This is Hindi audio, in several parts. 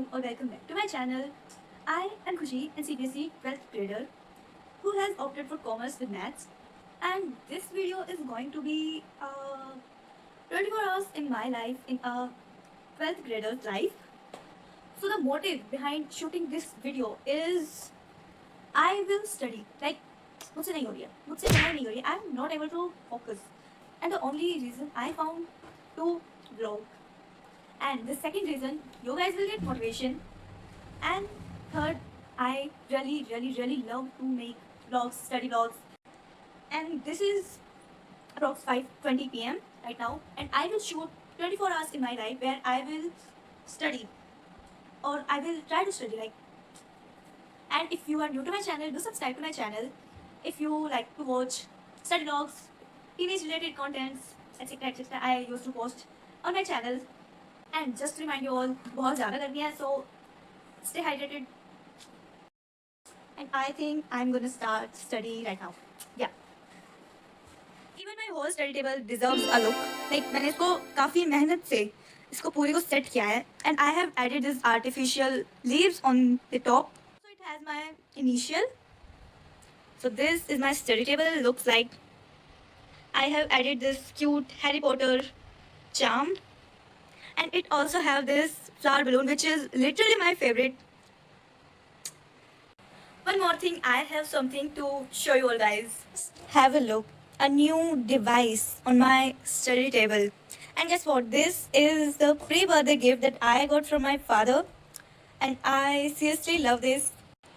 welcome back to my channel. I am Khushi, a CBSE 12th grader who has opted for commerce with maths, and this video is going to be 24 hours in my life, in a 12th grader's life. So the motive behind shooting this video is I will study. Like मुझसे नहीं हो रही है, मुझसे पढ़ाई नहीं हो रही है. I'm not able to focus, and the only reason I found to vlog. And the second reason, you guys will get motivation. And third, I really love to make vlogs, study vlogs. And this is approx 5:20 p.m. right now, and I will shoot 24 hours in my life where I will study, or I will try to study. And if you are new to my channel, do subscribe to my channel. If you like to watch study vlogs, teenage related contents, etc., I used to post on my channel. And just to remind you all, बहुत ज़्यादा गर्मी है, so stay hydrated. And I think I'm gonna start study right now. Yeah. Even my whole study table deserves a look. Like मैंने इसको काफ़ी मेहनत से इसको पूरी को set किया है. And I have added this artificial leaves on the top. So it has my initial. So this is my study table. It looks like I have added this cute Harry Potter charm. And it also have this flower balloon, which is literally my favorite. One more thing, I have something to show you all guys. Have a look, a new device on my study table. And guess what, this is the pre-birthday gift that I got from my father, and I seriously love this.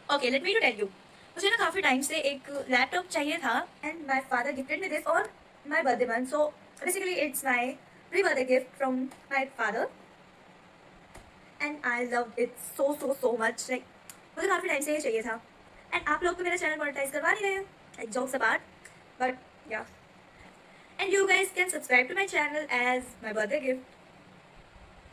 Okay, let me to tell you, मुझे ना काफ़ी टाइम से एक लैपटॉप चाहिए था, and my father gifted me this on my birthday month. So basically it's my pre-birthday gift from my father, and I loved it so much. Like मुझे काफ़ी टाइम से ये चाहिए था, and आप लोग तो मेरा चैनल मोनेटाइज करवा नहीं रहे हैं, like jokes apart, but yeah, and you guys can subscribe to my channel as my birthday gift.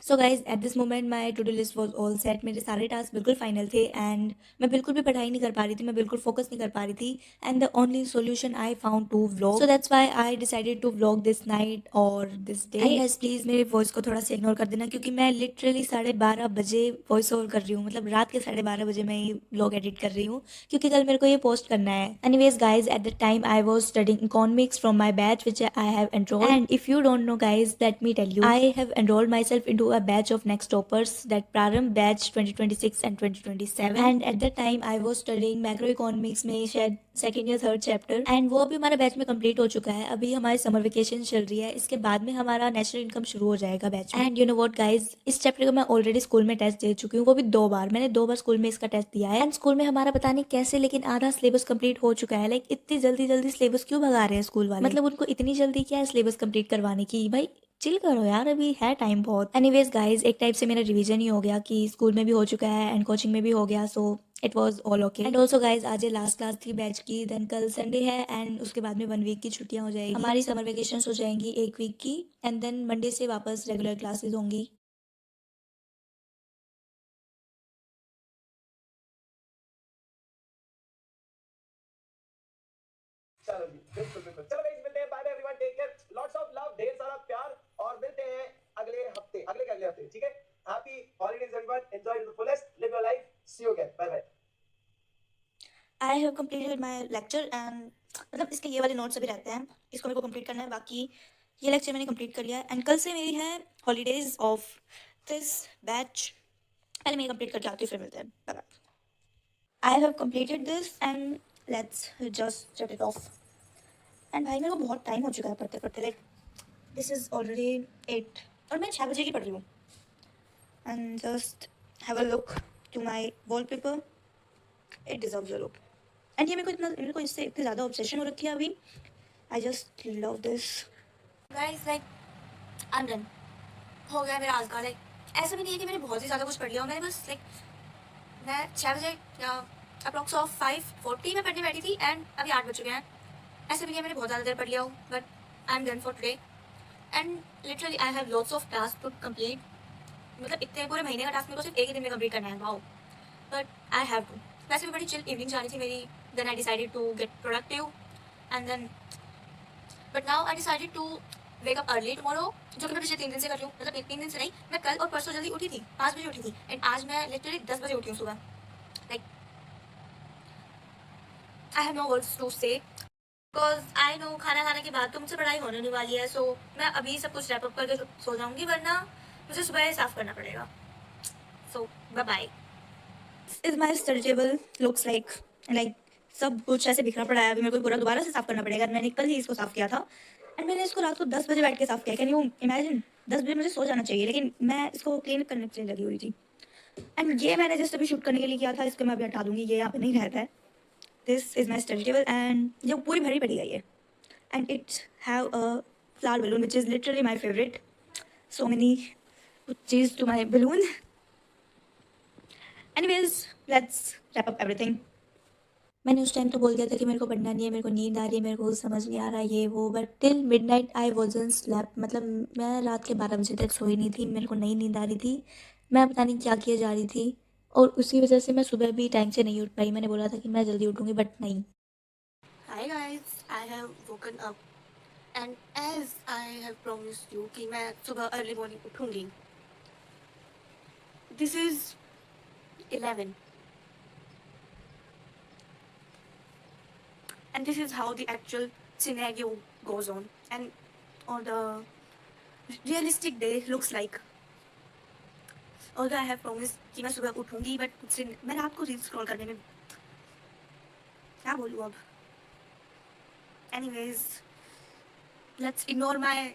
So guys at this moment my to do list was all set. मेरे सारे टास्क बिल्कुल फाइनल थे, एंड मैं बिल्कुल भी पढ़ाई नहीं कर पा रही थी, मैं बिल्कुल फोकस नहीं कर पा रही थी. And the only solution I found to vlog. So that's why I decided to vlog this night और this day. And guys please मेरे वॉइस को थोड़ा सा इग्नोर कर देना, क्योंकि मैं लिटरली 12:30 बजे वॉइस ओवर कर रही हूँ. मतलब रात के 12:30 बजे मैं ये व्लॉग एडिट कर रही हूँ, क्योंकि कल मेरे को ये पोस्ट करना है. Anyways guys, at the time I was studying economics from my batch which I have enrolled. And if you don't know guys, let me tell you, I have enrolled myself into a batch of next toppers, that Prarambh batch 2026 and 2027. And at that time I was studying macroeconomics में शायद सेकेंड या थर्ड चैप्टर, एंड वो अभी हमारा बैच में कंप्लीट हो चुका है. अभी हमारी समर वेकेशन चल रही है, इसके बाद में हमारा नेशनल इनकम शुरू हो जाएगा बैच में. And you know what guys, इस चैप्टर का मैं ऑलरेडी स्कूल में टेस्ट दे चुकी हूँ, वो भी 2 बार. मैंने 2 बार स्कूल में इसका टेस्ट दिया है, एंड स्कूल में हमारा पता नहीं कैसे लेकिन आधा सिलेबस कंप्लीट हो चुका है. लाइक इतनी जल्दी सिलेबस क्यों भगा रहे हैं स्कूल वाले? मतलब उनको इतनी जल्दी क्या है सिलेबस कंप्लीट करवाने की? भाई चिल करो यार, अभी है टाइम बहुत. एनीवेज गाइज, एक टाइप से मेरा रिवीजन ही हो गया कि स्कूल में भी हो चुका है एंड कोचिंग में भी हो गया. So it was all okay. And also guys, आज लास्ट क्लास थी बैच की, देन कल संडे है, एंड उसके बाद में 1 वीक की छुट्टियां हो जाएगी. हमारी समर वेकेशन हो जाएंगी 1 वीक की, एंड देन मंडे से वापस रेगुलर क्लासेज होंगी. चलो जी, बिल्कुल बिल्कुल. चलो गाइस, मिलते हैं. Bye bye everyone, take care, lots of love, ढेर सारा प्यार, और मिलते हैं अगले हफ्ते, अगले हफ्ते. ठीक है? Happy holidays everyone, enjoy to the fullest, live your life. See you again, bye bye. I have completed my lecture, and मतलब इसके ये वाले नोट्स अभी रहते हैं, इसको मेरे को कंप्लीट करना है. बाकी ये लेक्चर मैंने कंप्लीट कर लिया है, एंड कल से मेरी है हॉलीडेज ऑफ दिस बैच. पहले मैं कंप्लीट करके आती हूँ, फिर मिलते हैं. Bye bye. I have completed this, and let's just shut it off. And भाई मेरे को बहुत टाइम हो चुका है पढ़ते पढ़ते. लाइक दिस इज़ ऑलरेडी 8, और मैं 6 बजे की पढ़ रही हूँ. And just have a look to my wallpaper, it deserves a look. And ये मेरे को इससे इतनी ज़्यादा ऑब्सेशन हो रखी है अभी. I just love this guys. Like I am done, हो गया मेरा आज का. लाइक ऐसा भी नहीं है कि मैंने बहुत ही ज़्यादा कुछ पढ़ लिया हो. मैंने बस लाइक मैं 6 बजे या अप्रॉक्स ऑफ 5:40 में पढ़ने बैठी थी, एंड अभी 8 बज चुके हैं. ऐसे भी नहीं है मैंने बहुत ज़्यादा देर पढ़ लिया हूँ, but I am done for today. And literally I have lots of task to complete. मतलब इतने पूरे महीने का टास्क मेरे को सिर्फ एक ही दिन में कंप्लीट करना है. Wow, but I have to. वैसे भी बड़ी चिल इवनिंग जा रही थी मेरी. Then I decided to get productive, and then but now I decided to wake up early tomorrow, जो कि मैं पिछले 3 दिन से कर रही हूँ, मतलब 3 दिन से नहीं, मैं कल और परसों जल्दी उठी थी, 5 बजे उठी थी, एंड आज मैं लिटरली 10 बजे उठी हूँ सुबह. Like I have no words to say, because I know खाना खाने के बाद तो मुझसे पढ़ाई होने नहीं वाली है, सो मैं अभी सब कुछ रैप अप करके सो जाऊंगी, वरना मुझे सुबह साफ करना पड़ेगा. So bye bye. Is my study table looks like सब कुछ ऐसे बिखरा पड़ा है. अभी मेरे को पूरा दोबारा से साफ करना पड़ेगा. मैंने कल ही इसको साफ किया था, एंड मैंने इसको रात को 10 बजे बैठ के साफ किया. Can you imagine? 10 बजे मुझे सो जाना चाहिए, लेकिन मैं इसको क्लीन करने के लिए लगी हुई थी. एंड ये मैंने जस्ट अभी शूट करने के लिए किया था, इसको मैं अभी हटा दूंगी, ये यहाँ पे नहीं रहता है. This is my study table, and ये पूरी भरी पड़ी गई है, and it's have a flower balloon which is literally my favorite. So many cheese to my balloon. Anyways, let's wrap up everything. मैंने उस टाइम तो बोल दिया था कि मेरे को पढ़ना नहीं है, मेरे को नींद आ रही है, मेरे को समझ नहीं आ रहा ये वो, but till midnight I wasn't slept. मतलब मैं रात के 12 बजे तक सोई नहीं थी, मेरे को नई नींद आ रही थी, मैं पता नहीं क्या किए जा रही थी, और उसी वजह से मैं सुबह भी टाइम से नहीं उठ पाई. मैंने बोला था कि मैं जल्दी उठूंगी, बट नहीं. Hi guys, I have woken up, and as I have promised you कि मैं सुबह अर्ली मॉर्निंग उठूंगी. This is 11, and this is how the actual scenario goes on, and or the realistic day looks like. Although I have promised कि मैं सुबह उठूंगी, बट मुझसे मैं रात को रील्स स्क्रॉल करने में क्या बोलूँ अब. Anyways, let's ignore my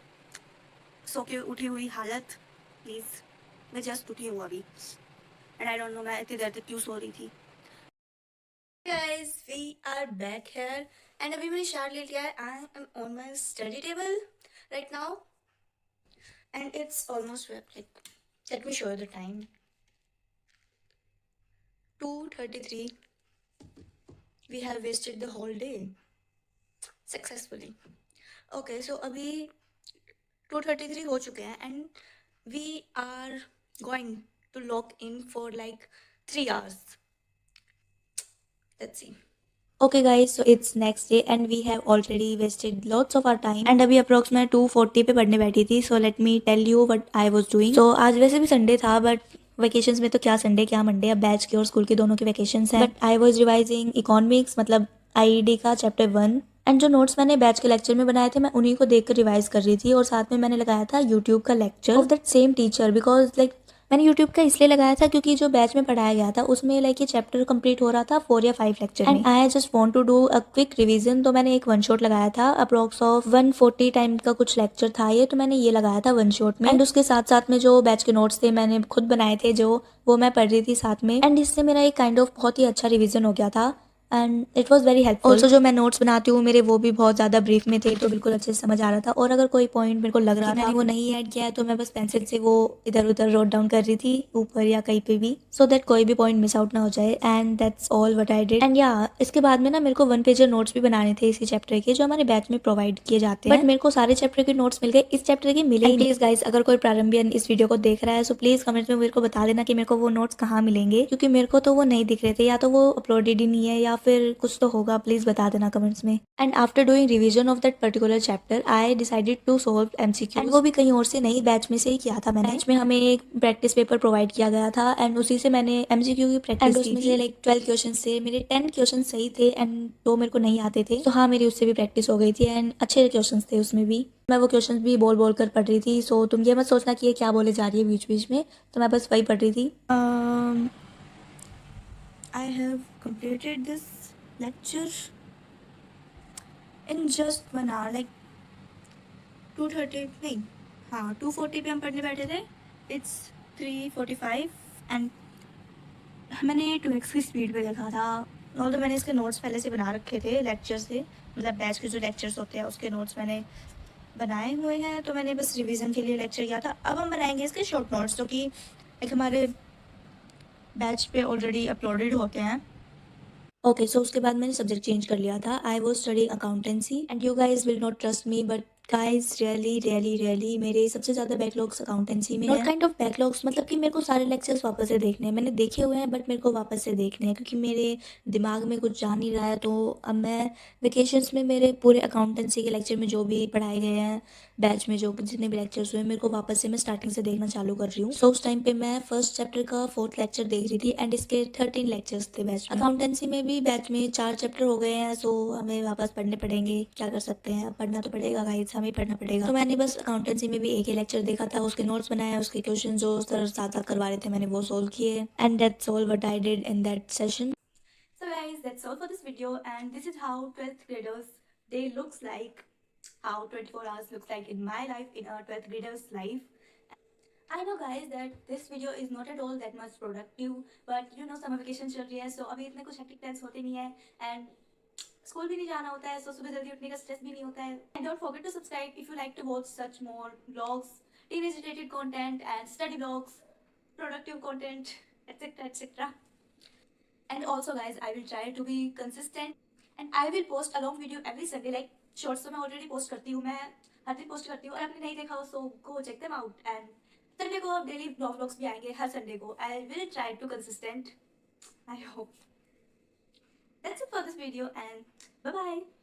so के उठी हुई हालत प्लीज. मैं जस्ट उठी हूँ अभी, एंड आई डोंट नो मैं इतनी देर तक क्यों सो रही थी. Guys, we are back here, and अभी मैंने शावर ले लिया है. I am on my study table right now, and it's almost like, let me show you the time. 2:33. We have wasted the whole day successfully. Okay, so अभी 2:33 हो चुके हैं, and we are going to log in for like 3 hours. Let's see. Okay guys, so it's next day and we have already wasted lots of our time, and अभी अप्रोक्स मैं 2:40 पे पढ़ने बैठी थी. So let me tell you what I was doing. So आज वैसे भी संडे था, बट वेकेशंस में तो क्या संडे क्या मंडे, अब बैच के और स्कूल के दोनों के वेकेशंस हैं. But I was revising economics, मतलब आईईडी का चैप्टर 1, एंड जो नोट्स मैंने बैच के लेक्चर में बनाए थे मैं उन्हीं को देखकर रिवाइज कर रही थी, और साथ में मैंने लगाया था यूट्यूब का lecture of that same teacher. Because like मैंने यूट्यूब का इसलिए लगाया था क्योंकि जो बैच में पढ़ाया गया था उसमें लाइक ये चैप्टर कंप्लीट हो रहा था 4 या 5 लेक्चर में, and I just want to do a quick revision. तो मैंने एक वन शॉट लगाया था, अप्रोक्स ऑफ 140 टाइम का कुछ लेक्चर था ये, तो मैंने ये लगाया था वन शॉट में. एंड उसके साथ साथ में जो बैच के नोट्स थे मैंने खुद बनाए थे, जो वो मैं पढ़ रही थी साथ में, एंड इससे मेरा एक काइंड ऑफ बहुत ही अच्छा रिविजन हो गया था, and it was very helpful. Also जो मैं नोट्स बनाती हूँ मेरे वो भी बहुत ज़्यादा ब्रीफ में थे, तो बिल्कुल अच्छे से समझ आ रहा था. और अगर कोई पॉइंट मेरे को लग रहा था वो नहीं ऐड किया है, तो मैं बस पेंसिल से वो इधर उधर नोट डाउन कर रही थी ऊपर या कहीं पे भी, सो दैट कोई भी पॉइंट मिस आउट ना हो जाए. And that's all what I did. And या इसके बाद में ना मेरे को 1 पेजर नोट्स भी बनाने थे इसी चैप्टर के, जो हमारे बैच में प्रोवाइड किए जाते हैं, बट मेरे को सारे चैप्टर के नोट्स मिल गए, इस चैप्टर के मिले ही. प्लीज गाइस, अगर कोई प्रारंभिक इस वीडियो को देख रहा है, सो प्लीज कमेंट में मेरे को बता देना कि मेरे को वो नोट्स कहाँ मिलेंगे, क्योंकि मेरे को तो वो नहीं दिख रहे थे, या तो वो अपलोडेड ही नहीं है या फिर कुछ तो होगा. प्लीज बता देना कमेंट्स में. And after doing revision of that particular chapter I decided to solve MCQ, and वो भी कहीं और से नहीं, बैच में से ही किया था मैंने. बैच में हमें एक प्रैक्टिस पेपर प्रोवाइड किया गया था, एंड उसी से मैंने एमसीक्यू की प्रैक्टिस की थी. लाइक 12 क्वेश्चन थे, मेरे 10 क्वेश्चन सही थे एंड 2 मेरे को नहीं आते थे, तो हाँ मेरी उससे भी प्रैक्टिस हो गई थी, एंड अच्छे क्वेश्चन थे उसमें भी. मैं वो क्वेश्चन भी बोल बोल कर पढ़ रही थी, सो तुम ये मत सोचना कि ये क्या बोले जा रही है बीच बीच में, तो मैं बस वही पढ़ रही थी. I have completed this lecture in just 1 hour, like 2:30 नहीं, हाँ 2:40 पे हम पढ़ने बैठे थे. It's 3:45 एंड मैंने 2x की स्पीड पे देखा था. ऑल्दो मैंने इसके नोट्स पहले से बना रखे थे लेक्चर से, मतलब बैच के जो लेक्चर्स होते हैं उसके नोट्स मैंने बनाए हुए हैं, तो मैंने बस रिवीजन के लिए लेक्चर किया था. अब हम बनाएंगे इसके शॉर्ट नोट्स, जो कि एक हमारे बैच पे ऑलरेडी अपलोडेड होते हैं. ओके, सो उसके बाद मैंने सब्जेक्ट चेंज कर लिया था. आई was studying accountancy, and you guys will not trust me, but guys really मेरे सबसे ज़्यादा बैकलॉग्स अकाउंटेंसी में है। नॉट काइंड ऑफ बैकलॉग्स, मतलब कि मेरे को सारे लेक्चर्स वापस से देखने हैं। मैंने देखे हुए हैं बट मेरे को वापस से देखने हैं क्योंकि मेरे दिमाग में कुछ जा नहीं रहा है। तो अब मैं वेकेशंस में मेरे पूरे अकाउंटेंसी के लेक्चर में जो भी पढ़ाए गए हैं, बैच में जो जितने भी लेक्चर्स हुए, मेरे को वापस से मैं स्टार्टिंग से देखना चालू कर रही हूँ। सो उस टाइम पे मैं फर्स्ट चैप्टर का 4th लेक्चर देख रही थी एंड इसके 13 लेक्चर्स थे बैच में। अकाउंटेंसी में भी बैच में 4 चैप्टर हो गए हैं, सो हमें वापस पढ़ने पड़ेंगे। क्या कर सकते हैं, अब पढ़ना तो पड़ेगा गाइस, हमें पढ़ना पड़ेगा। तो मैंने बस अकाउंटेंसी में भी एक ही लेक्चर देखा था, उसके नोट्स बनाए, उसके क्वेश्चन जो सर साथ साथ करवा रहे थे मैंने वो सोल्व किए and that's all what I did in that session. So guys, that's all for this video, and this is how 12th graders day looks like, how 24 hours looks like in my life, in a 12th grader's life. I know guys that this video is not at all that much productive, but you know summer vacation चल रही है, so अभी इतने कुछ hectic plans होते नहीं है and स्कूल भी नहीं जाना होता है, so सुबह जल्दी उठने का स्ट्रेस भी नहीं होता है. And don't forget to subscribe if you like to watch such more vlogs, teenage related content and study vlogs, productive content, etc etc. And also guys, I will try to be consistent and I will post a long video every Sunday. Like shorts तो मैं already post करती हूँ, मैं हर दिन post करती हूँ, और आपने नहीं देखा हो so go check them out. And Sunday को अब डेली vlogs भी आएंगे हर संडे को. I will try to consistent. I hope. That's it for this video and bye bye.